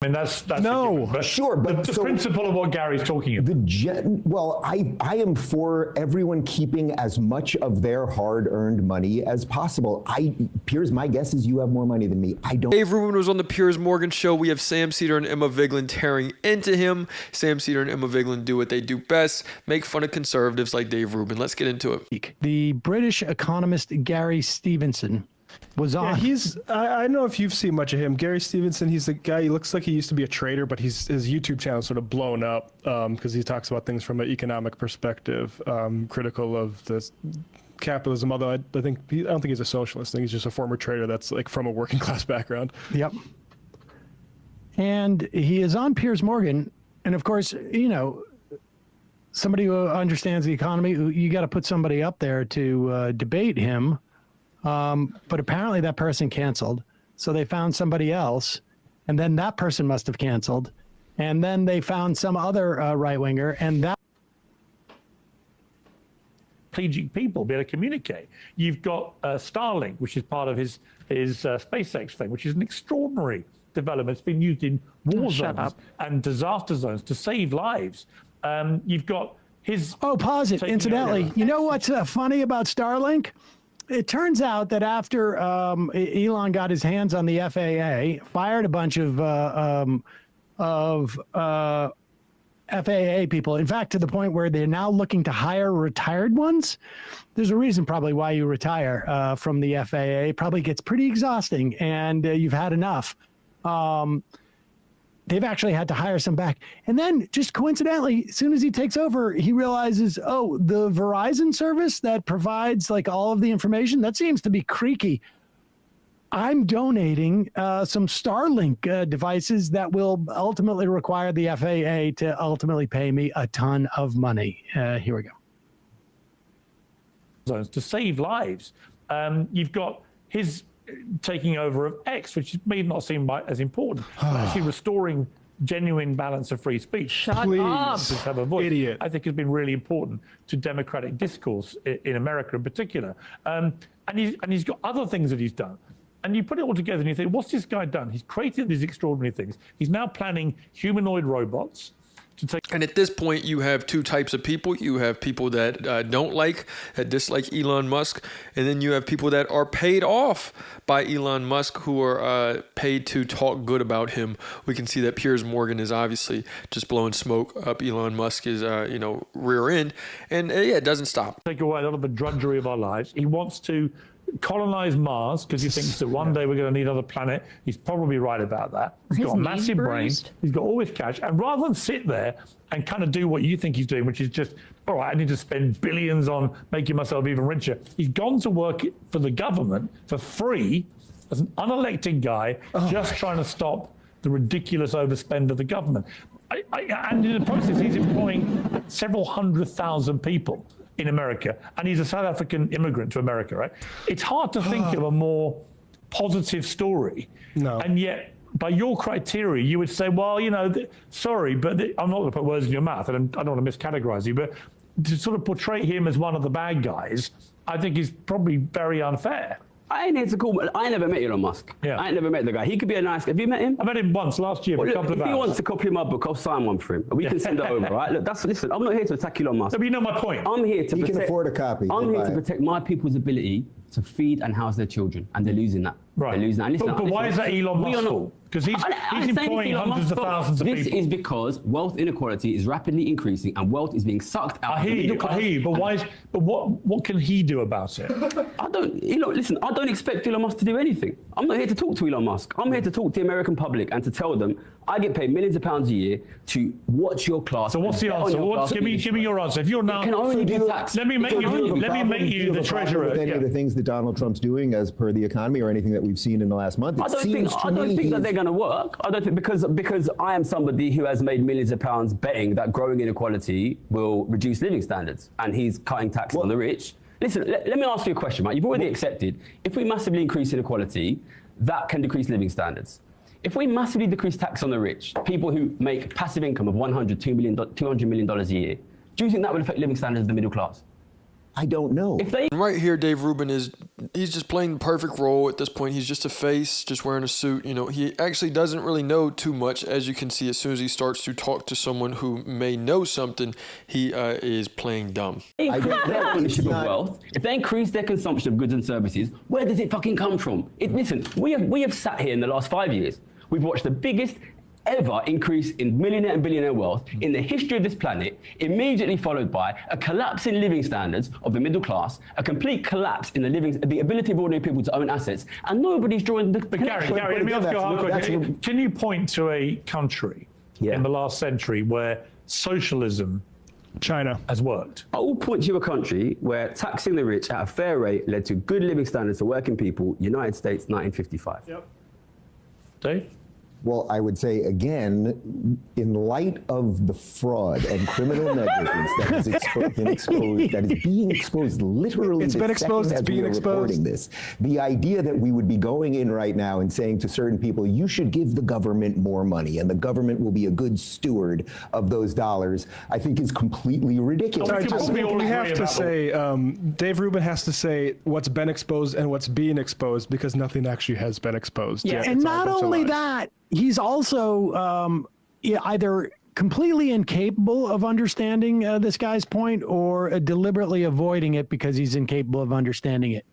I mean, that's no, but sure, but the principle of what Gary's talking about. Well, I am for everyone keeping as much of their hard-earned money as possible. Piers, my guess is you have more money than me. I don't. Dave Rubin was on the Piers Morgan show. We have Sam Seder and Emma Vigeland tearing into him. Sam Seder and Emma Vigeland do what they do best, make fun of conservatives like Dave Rubin. Let's get into it. The British economist Gary Stevenson was on. Yeah, I don't know if you've seen much of him. Gary Stevenson, he's the guy, he looks like he used to be a trader, but his YouTube channel sort of blown up because he talks about things from an economic perspective, critical of this capitalism, although I don't think he's a socialist. I think he's just a former trader that's like from a working class background. Yep. And he is on Piers Morgan. And of course, you know, somebody who understands the economy, you got to put somebody up there to debate him. But apparently that person canceled. So they found somebody else. And then that person must have canceled. And then they found some other right-winger. And that people be able to communicate. You've got Starlink, which is part of his SpaceX thing, which is an extraordinary development. It's been used in war zones and disaster zones to save lives. You've got his... Oh, pause it. Incidentally, you know what's funny about Starlink? It turns out that after Elon got his hands on the FAA, fired a bunch of FAA people, in fact, to the point where they're now looking to hire retired ones. There's a reason probably why you retire from the FAA. It probably gets pretty exhausting and you've had enough. They've actually had to hire some back. And then just coincidentally, as soon as he takes over, he realizes, oh, the Verizon service that provides like all of the information, that seems to be creaky. I'm donating some Starlink devices that will ultimately require the FAA to ultimately pay me a ton of money. Here we go. Zones to save lives. You've got his taking over of X, which may not seem as important, but actually restoring genuine balance of free speech. Shut up, have a voice, idiot. I think has been really important to democratic discourse in America in particular. And he's got other things that he's done. And you put it all together and you think, what's this guy done? He's created these extraordinary things. He's now planning humanoid robots. And at this point, you have two types of people. You have people that that dislike Elon Musk, and then you have people that are paid off by Elon Musk who are paid to talk good about him. We can see that Piers Morgan is obviously just blowing smoke up Elon Musk's rear end, and it doesn't stop. Take away a lot of the drudgery of our lives. He wants to colonize Mars because he thinks that one day we're going to need another planet. He's probably right about that. He's got a massive brain. He's got all this cash. And rather than sit there and kind of do what you think he's doing, which is just, all right, I need to spend billions on making myself even richer. He's gone to work for the government for free as an unelected guy, just trying to stop the ridiculous overspend of the government. And in the process, he's employing several 100,000 people in America, and he's a South African immigrant to America, right? It's hard to think of a more positive story. No. And yet, by your criteria, you would say, well, you know, sorry, but I'm not going to put words in your mouth, and I don't want to miscategorize you, but to sort of portray him as one of the bad guys, I think is probably very unfair. I ain't here to call. I never met Elon Musk. Yeah. I ain't never met the guy. He could be a nice guy. Have you met him? I met him once last year for a couple of hours. If he wants to copy my book, I'll sign one for him. We can send it over, right? Look, listen, I'm not here to attack Elon Musk. No, but you know my point. I'm here to protect. He can afford a copy. I'm here to protect my people's ability to feed and house their children, and they're losing that. Right. They're losing that. And listen, but why is that Elon Musk's fault? Because he's employing hundreds of thousands of people. This is because wealth inequality is rapidly increasing, and wealth is being sucked out. I hear you, but why? But what can he do about it? I don't expect Elon Musk to do anything. I'm not here to talk to Elon Musk. I'm here to talk to the American public and to tell them I get paid millions of pounds a year to watch your class. So what's the answer? Give me your answer. If you're now, can only do tax. Let me make you the treasurer. With any of the things that Donald Trump's doing as per the economy, or anything that we've seen in the last month, I don't think that they're going to work. I don't think because I am somebody who has made millions of pounds betting that growing inequality will reduce living standards, and he's cutting tax on the rich. Listen, let me ask you a question, Mike. You've already accepted if we massively increase inequality, that can decrease living standards. If we massively decrease tax on the rich, people who make passive income of $200 million a year, do you think that will affect living standards of the middle class? I don't know. If they Right here, Dave Rubin he's just playing the perfect role at this point. He's just a face, just wearing a suit. You know, he actually doesn't really know too much. As you can see, as soon as he starts to talk to someone who may know something, he is playing dumb. increase their ownership of wealth, if they increase their consumption of goods and services, where does it fucking come from? Listen, we have sat here in the last 5 years. We've watched the biggest ever increase in millionaire and billionaire wealth in the history of this planet, immediately followed by a collapse in living standards of the middle class, a complete collapse in the ability of ordinary people to own assets, and nobody's drawing the Gary, let me ask you a hard question. Can you point to a country in the last century where socialism China has worked? I will point to a country where taxing the rich at a fair rate led to good living standards for working people, United States, 1955. Yep. Dave? Well, I would say again, in light of the fraud and criminal negligence that is being exposed literally. It's been exposed, it's being exposed. This, the idea that we would be going in right now and saying to certain people, you should give the government more money and the government will be a good steward of those dollars, I think is completely ridiculous. We have to say, Dave Rubin has to say what's been exposed and what's being exposed, because nothing actually has been exposed. Yeah, yet. and It's all a not bunch of only lies. that, he's also either completely incapable of understanding this guy's point or deliberately avoiding it because he's incapable of understanding it.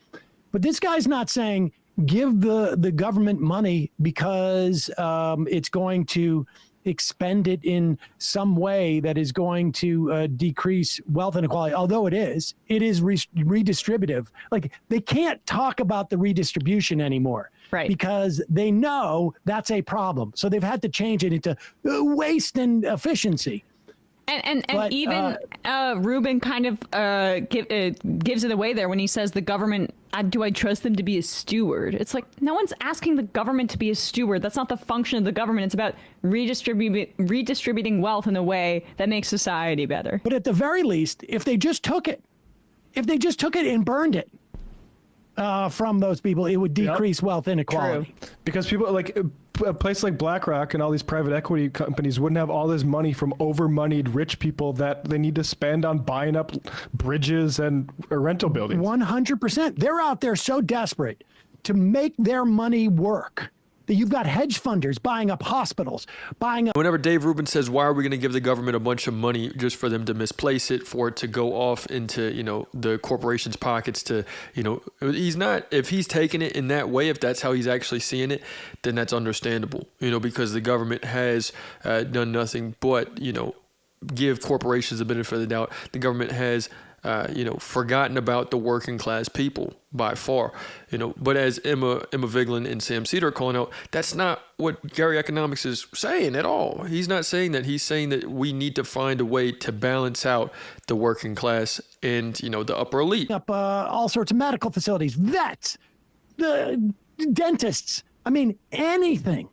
But this guy's not saying give the government money because it's going to expend it in some way that is going to decrease wealth inequality, although it is redistributive. Like, they can't talk about the redistribution anymore. Right. Because they know that's a problem. So they've had to change it into waste and efficiency. And But, even Rubin kind of gives it away there when he says the government, do I trust them to be a steward? It's like, no one's asking the government to be a steward. That's not the function of the government. It's about redistributing wealth in a way that makes society better. But at the very least, if they just took it and burned it from those people, it would decrease wealth inequality. Because people like a place like BlackRock and all these private equity companies wouldn't have all this money from over-moneyed rich people that they need to spend on buying up bridges and rental buildings. 100%. They're out there so desperate to make their money work that you've got hedge funders buying up hospitals, buying up. Whenever Dave Rubin says, why are we going to give the government a bunch of money just for them to misplace it, for it to go off into, the corporation's pockets to, he's not, if he's taking it in that way, if that's how he's actually seeing it, then that's understandable, because the government has done nothing but, give corporations the benefit of the doubt. The government has forgotten about the working class people by far, but as Emma Vigeland and Sam Seder are calling out, that's not what Gary Economics is saying at all. He's not saying that. He's saying that we need to find a way to balance out the working class and, the upper elite. Up all sorts of medical facilities, vets, the dentists. I mean, anything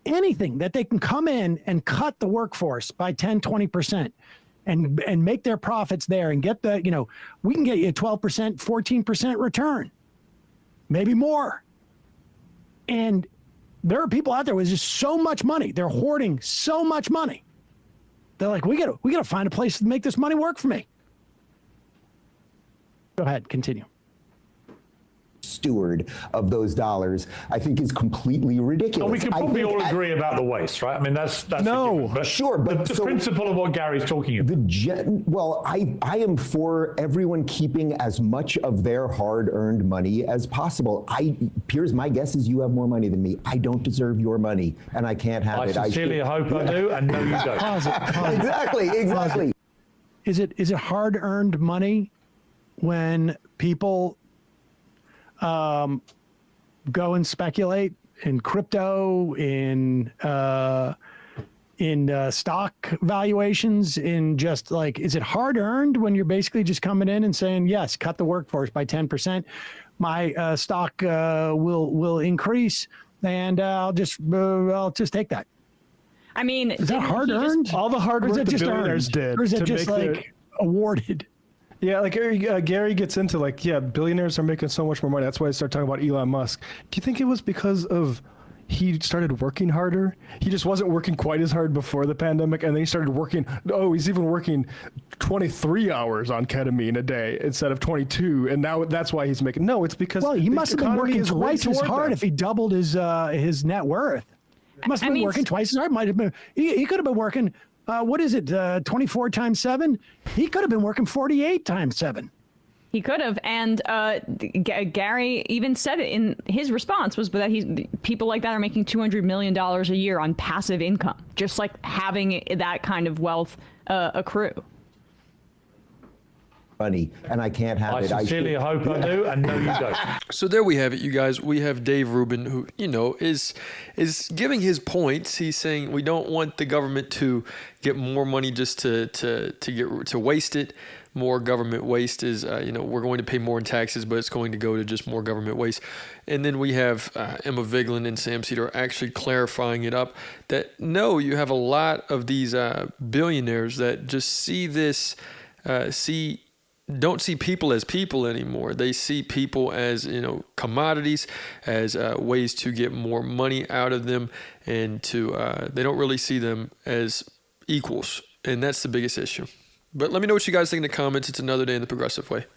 that they can come in and cut the workforce by 10, 20%. And make their profits there and get we can get you a 12%, 14% return, maybe more. And there are people out there with just so much money. They're hoarding so much money. They're like, we gotta find a place to make this money work for me. Go ahead, continue. Steward of those dollars, I think is completely ridiculous. Well, we can probably all agree about the waste, right? I mean, that's No, but sure, but the so- principle of what Gary's talking about. I am for everyone keeping as much of their hard-earned money as possible. Piers, my guess is you have more money than me. I don't deserve your money, and I can't have it. I sincerely hope I do, and no, you don't. Pause it. Exactly. Is it hard-earned money when people go and speculate in crypto, in stock valuations, in just like, is it hard earned when you're basically just coming in and saying, yes, cut the workforce by 10%, my stock will increase, and I'll just take that. I mean, Is that hard earned? All the hard work the billionaires did. Or is it to just make like awarded? Yeah, like Gary gets into billionaires are making so much more money. That's why I start talking about Elon Musk. Do you think it was because of he started working harder. He just wasn't working quite as hard before the pandemic, and then he started working. Oh, he's even working 23 hours on ketamine a day instead of 22, and now that's why he's making. No, it's because Well, he must have been economy working is twice rigged as toward hard them. if he doubled his net worth. He must have I been mean, working twice as hard. Might have been. He could have been working. What is it? 24 times 7. He could have been working 48 times 7. He could have, and Gary even said it in his response was that people like that are making $200 million a year on passive income, just like having that kind of wealth accrue. Money, and I can't have I it. sincerely hope I do, and no, you don't. So there we have it, you guys. We have Dave Rubin, who is giving his points. He's saying we don't want the government to get more money just to waste it. More government waste is, we're going to pay more in taxes, but it's going to go to just more government waste. And then we have Emma Vigeland and Sam Seder actually clarifying it up that no, you have a lot of these billionaires that just see this, don't see people as people anymore. They see people as, commodities, as ways to get more money out of them, and they don't really see them as equals. And that's the biggest issue. But let me know what you guys think in the comments. It's another day in the progressive way.